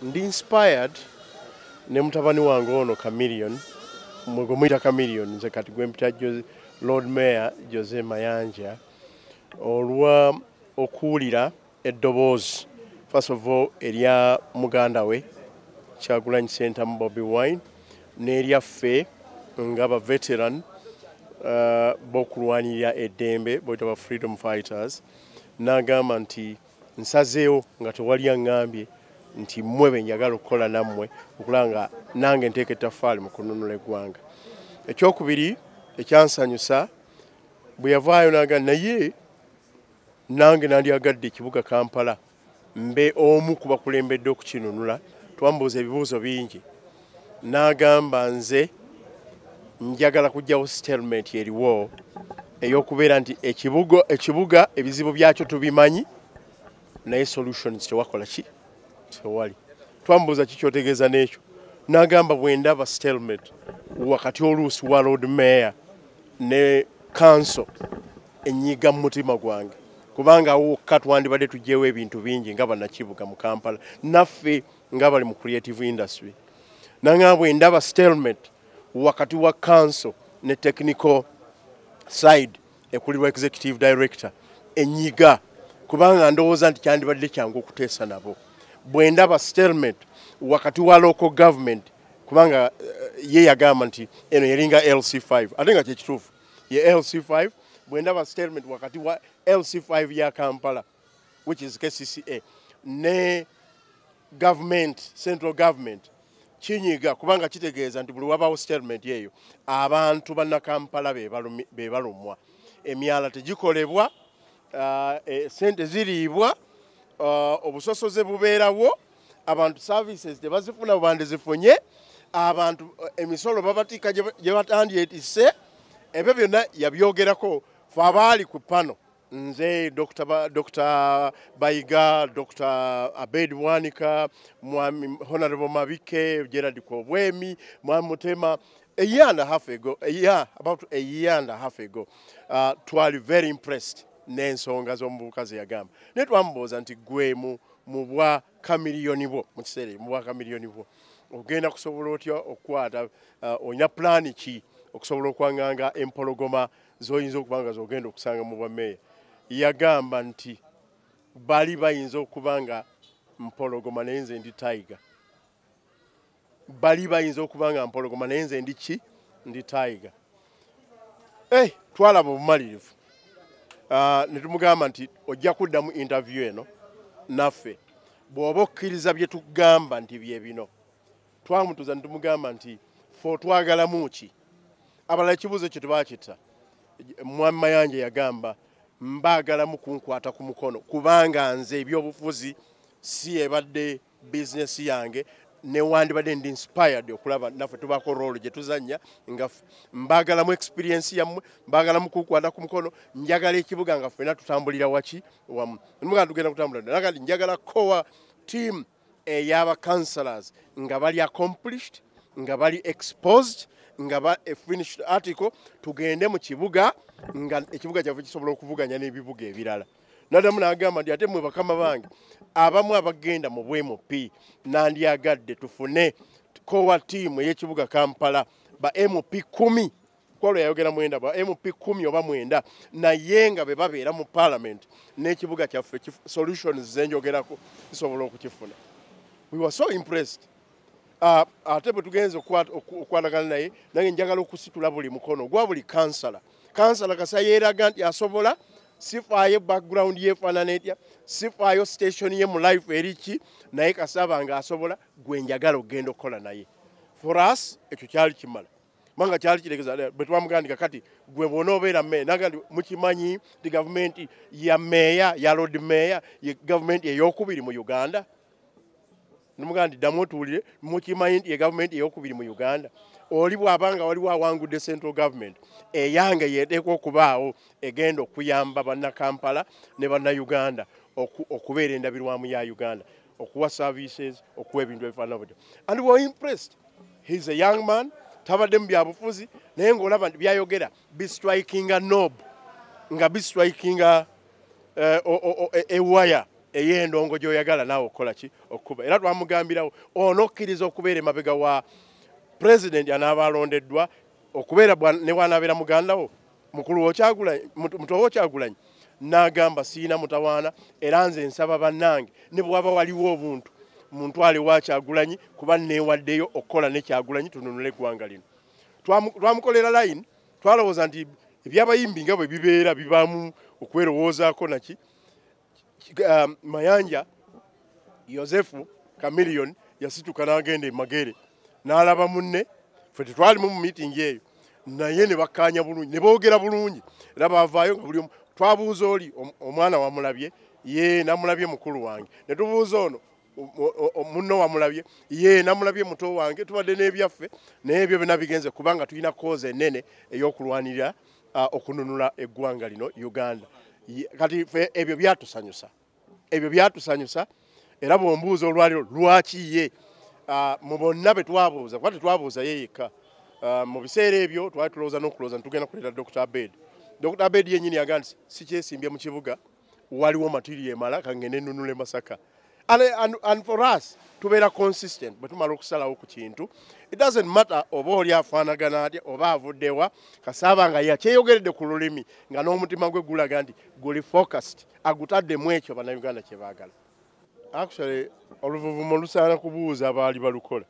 Ndi inspired ne mutabani wange ono Chameleon mwe mwita Chameleon nze kati gwe mpita Lord Mayor Jose Mayanja olwa okuwulira eddoboozi first of all erya muganda we Kyagulanyi Ssentamu Bobi Wine n'eryaffe ng'aba veteran b'okulwanirira eddembe boyita ba freedom fighters n'agamba nti nsazeewo nga tewali aŋŋambye nti mmwe be njagala okukola nammwe okulanga nange nteeka ettaffaali mu kununula eggwanga. Ekyokubiri ekyansanyusa bwe yavaayo n'agamba naye nange nandyagadde ekibuga Kampala mbe omu ku bakulembedde okukinunula. Twambuuza ebibuuzo bingi n'agamba nze njagala kujjawo settlement eriwo ey'okubeera nti ekibuga ebizibu byakyo tubimanyi naye solutions tewakola ki tewali. Twambuuza kikyotegeeza n'ekyo n'agamba bwe ndaba settlement wakati oluusi wa Lord Mayor ne council enyiga mu mutima gwange kubanga wokka twandibadde tuggyewo ebintu bingi nga bannakibuga mu Kampala naffe nga bali mu creative industry. N'agamba bwe ndaba settlement wakati wa council ne technical side ekulirwa executive director enyiga kubanga ndowooza nti kyandibadde kyangu okuteesa nabo. Bwe ndaba settlement wakati wa local government kubanga ye yagamba nti eno yeringa LC5 ate nga kyekituufu ye LC5. Bwe ndaba settlement wakati wa LC5 ya Kampala which is KCCA ne government central government kinyiga kubanga kitegeeza nti buli wabaawo settlement eyo abantu banna Kampala be balumwa, emyala tegikolebwa, sente ziriibwa, obusosoze bubeerawo, abantu services tebazifuna bandezifunye, abantu emisolo babatiika gye batandyetisse. Ebyo byonna yabyogerako fe abaali ku pano nze Dr. Bayiga, Dr. Abed Wanika, Mwami Honorable Mabike, Gerard Kobwemi, Mwami Mutema, about a year and a half ago, twali very impressed n'ensonga z'omuvubuka ze yagamba. Ne twambuuza nti gwe mu bwa Chameleon bwo mu kiseera mu bwa Chameleon bwo ogenda kusobola otya okukwata olina pulaani ki okusobola okwanganga empologoma z'oyinza okubanga z'ogenda okusanga mu bwameeya. Yagamba nti bali bayinza okubanga mpologoma naye nze ndi tiger. Bali bayinza okubanga mpologoma naye nze ndi ki ndi tiger. Twalaba obumalirivu. Ne tumugamba nti ojja kudda mu interview eno naffe bw'oba okkiriza bye tugamba nti bye bino. Twamutuuza ne tumugamba nti fe twagalamu ki. Abalala ekibuuzo kye tebakitta. Mwami Mayanja yagamba mbaagalamu kunkwata ku mukono kubanga nze ebyobufuzi si ebadde business yange newandibadde ndi inspired okulaba naffe tubaako role gye tuzannya nga mbaagalamu experience yammwe, mbaagalamu kunkwata ku mukono, njagala ekibuga nga ffena tutambulira waki wamu. Nemugamba tugenda kutambulira nakati njagala core team ey'aba councillors nga bali accomplished, nga bali exposed, nga ba finished article tugende mu kibuga nga ekibuga kyaffe kisobola okuvuganya n'ebibuga ebirala. Nadamu n'agamba nti ate mmwe bakama bange abamu abagenda mu MP nandyagadde tufune kowa team ey'ekibuga Kampala ba MP 10 kwalo yayogera mwenda ba MP 10 oba mwenda naye nga be babeera mu parliament n'ekibuga kyaffe solutions zenjogerako zisobola okukifuna. We were so impressed. Ate bwe tugenze okwatagana naye nange njagala okusitula buli mukono gwa buli kansala kasa yeeraga nti asobola sifaayo background yeefaanana etya, sifaayo station ye mu life eriki naye kasaba nga asobola gwe njagala okugenda okukola naye. For us ekyo kyali kimala manga kyali kiregeeza bwe twamugandika kati gwe bw'onoobeera meya naga nti mukimanyi ti gavumenti ya meya ya Lord Mayor ye gavumenti ey'okubiri mu Uganda. Namugandi ddamu otuwulire mukimanyi nti ye gavumenti ey'okubiri mu Uganda. Oli bw'abanga waliwo awangudde central government eyange yeeteekwa okubaawo egenda okuyamba banna Kampala ne banna Uganda okubeera endabirwamu ya Uganda, okuwa services, okuwa ebintu ebifaanana butyo. And we were impressed. He's a young man, tabadde mu byabufuzi naye ng'olaba nti byayogera bistrikinga knob nga bistrikinga ewaya ey'endongo gy'oyagala naawe okola ki okuba era twamugambirawo onokkiriza okubeera emabega wa pulezidenti anaaba alondeddwa okubeera ne bw'anaabeera mugandawo mukulu w'Okyagulanyi muto w'Okyagulanyi n'agamba siina mutawaana era nze nsaba bannange ne bw'aba waliwo obuntu muntwale wa Kyagulanyi kuba neewaddeyo okukola ne Kyagulanyi tununule eggwanga lino. Twamukolera line twalowooza nti ebyabayimbi nga bwe bibeera bibaamu okwerowoozaako naki Mayanja Yosefu Chameleon yasituka n'agenda e Magere n'alaba munne ffe tetwalimu mu meeting eyo naye ne bakkaanya bulungi ne boogera bulungi era baavaayo nga buli omu twabuuza oli omwana wamulabye ye namulabye mukulu wange ne tubuuza ono munno wamulabye ye namulabye muto wange tubadde n'ebyaffe naye ebyo byonna bigenze kubanga tulina kooza ennene ey'okulwanirira okununula eggwanga lino Uganda. Kati ffe ebyo byatusanyusa era bw'ombuuza olwaliro lwaki ye mu bonna be twabuuza kuba tetwabuuza ye yekka mu biseera ebyo twali tulowooza n'okulowooza ntugenda kuleeta Dr. Abed. Dr. Abed yennyini yagamba nti si kyesimbye mu kibuga waliwo material emala kangende nnunule Masaka. And for us tubeera consistent bwe tumala okusalawo ku kintu it doesn't matter oba oli afaanagana atya oba avuddewa kasaaba nga yakyeyogeredde ku lulimi nga n'omutima gwe gulaga nti guli focused agutaddemu ekyo bannayuganda kye baagala. Actually oluvuvumo lusaana kubuuza abaali balukola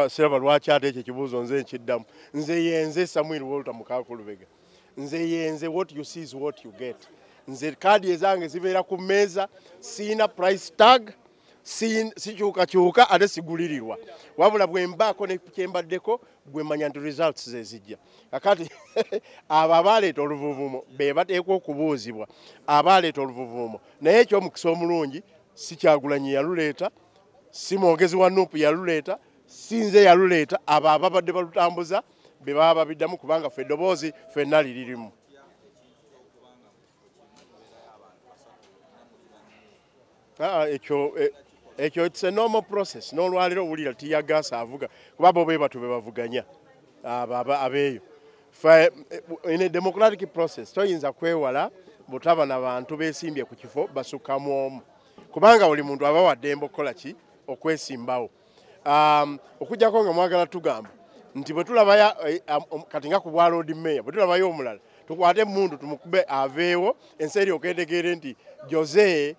siraba lwaki ate ekyo ekibuuzo nze nkiddamu nze yenze Samuel Walter Mukakulubega nze yenze what you see is what you get. Nze kaadi ezange zibeera ku mmeeza siina price tag sikyukakyuka ate sigulirirwa wabula bwe mbaako ne kyembaddeko gwe manya nti results ze zijja. Kakati abo abaleeta oluvuvumo be bateekwa okubuuzibwa abaleeta oluvuvumo naye ekyomukisa omulungi si Kyagulanyi yaluleeta si mwogezi wa Nuupu yaluleeta si nze yaluleeta abo ababadde balutambuza be baba babiddamu kubanga ffe eddoboozi ffenna liririmu. Ekyo it's a normal process n'olwaliro owulira tiyagaasa avuga kuba bo be batu be bavuganya abeeyo. In a democratic process toyinza kwewala butaba na bantu beesimbye ku kifo basukkamu omu kubanga buli muntu aba wa ddembe okukola ki okwesimbawo. Okujjako nga mwagala tugamba nti bwe tulaba kati nga ku bwa Lord Mayor bwe tulabayo omulala tukwate emundu tumukube aveewo ensi eryoka etegeere nti Jose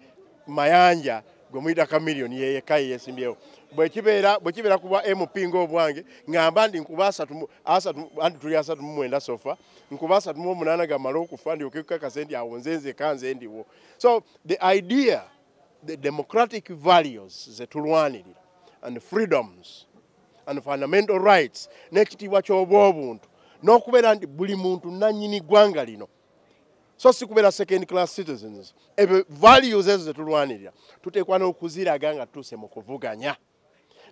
Mayanja gwe muyita Chameleon ye yekka yeesimbyewo. Bwe kibeera ku bwa MP ng'obwange ngamba ndi nkuba anti tuli 39 sofa nkuba 38 gamala okufa ndyoke kukakase nti awo nze kanze ndiwo. So the idea the democratic values ze tulwanirira and freedoms and fundamental rights n'ekitiibwa ky'obwobuntu n'okubeera nti buli muntu nannyini ggwanga lino so si kubeera second class citizens ebyo values ezo zetulwanirira tuteekwa n'okuziraga nga tuuse mu kuvuganya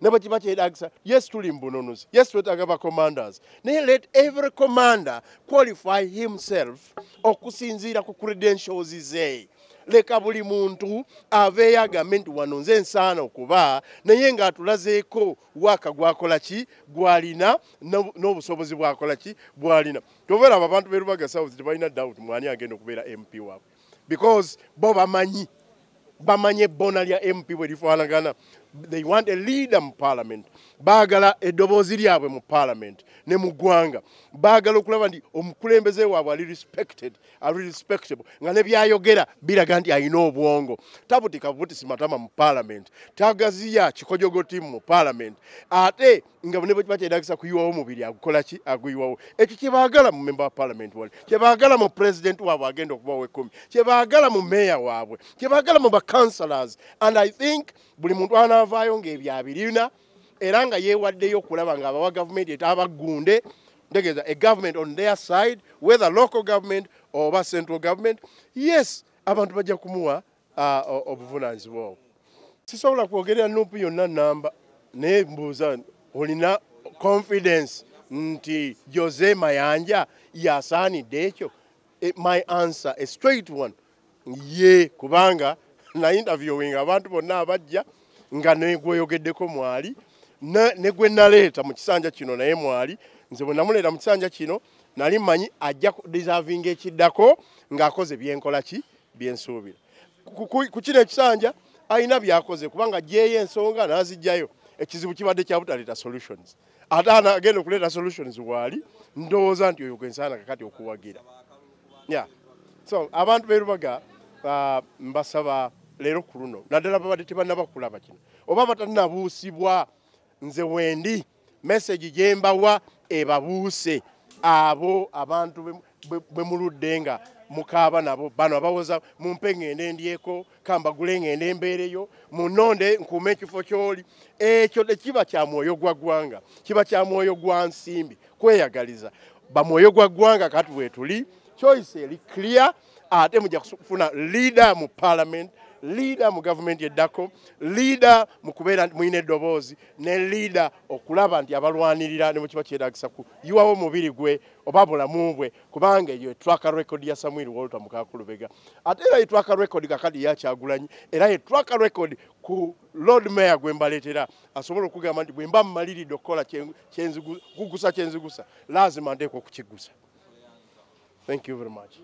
ne bwe kiba kyetaagisa yes tuli mbununuzi yes twetaaga ba commanders naye let every commander qualify himself okusinziira ku credentials ze. Leka buli muntu aveeyo agambe nti wano nze nsaana okuba naye ng'atulazeeko waka gwakola ki gwalina n'obusobozi bwakola ki bwalina. Tobeera abo abantu beerubaga South tebalina doubt mwani agenda okubeera MP waabwe because bo bamanyi ebbona lya MP bwe lifaanagana. They want a leader mu parliament. Baagala eddoboozi lyabwe mu parliament ne mu ggwanga. Baagala okulaba nti omukulembeze waabwe ali respectable nga ne byayogera biraga nti alina obwongo. Tabutika butisi matama mu parliament. Tagaziya kikojogoti mu parliament. Ate nga ne bwe kiba kyetaagisa kuyiwawo omubiri agukola ki aguyiwawo. Ekyo kye baagala mu member wa parliament wali. Kye baagala mu president waabwe agenda okubawo 10. Kye baagala mu mayor waabwe. Kye baagala mu councillors. And I think buli muntu anavaayo ng'ebyo abirina era nga yeewaddeyo okulaba ng'abawa gavumenti etaabagunde ntegeeza a government on their side whether local government oba central government. Yes abantu bajja kumuwa obuvunaanyizibwa obwo. Sisobola kwogerera Nuupu yonna namba naye mbuuza olina confidence nti Jose Mayanja yasaanidde ekyo? My answer a straight one ye kubanga na interviewing abantu bonna abajja nga negweyogeddeko mwali ne gwe naleeta mu kisanja kino naye mwali nze bwe namuleeta mu kisanja kino nali mmanyi ajja deserving ekiddako ng'akoze byenkola ki byensuubira. ku kino ekisanja alina byakoze kubanga jeeye ensonga n'azijjayo ekizibu kibadde kya butaleeta solutions ate agenda okuleeta solutions waali ndowooza nti oyo gwensaana kakati okuwagira so abantu berubaga mbasaba leero ku luno naddala babadde tebannaba kulaba kino oba batannabuusibwa nze wendi message gye mbawa ebabuuse abo abantu bwe muludde nga mukaaba nabo bano abawoza mumpe ngende ndyeko kambagule ngende mbeereyo munonde nkuume ekifo ky'oli ekyo tekiba kya mwoyo gwa ggwanga kiba kya mwoyo gwa nsimbi kweyagaliza bamwoyo gwa ggwanga kati weetuli choice eri clear ate mujja kufuna leader mu parliament leader mu government yeddako leader mu kubeera muyina eddoboozi ne leader okulaba nti abalwanirira ne mu kiba kyeraagisa ku yiwawo mubiri gwe oba bulamu bwe kubanga eyo track record ya Samuel Walter Mukakulubega ate era track record kakadi ya Kyagulanyi era track record ku Lord Mayor gwe mbaleetera asobola okugamba nti bwe mba mmaliridde okukola kugusa kyenzigusa lazima nteekwa okukigusa. Thank you very much.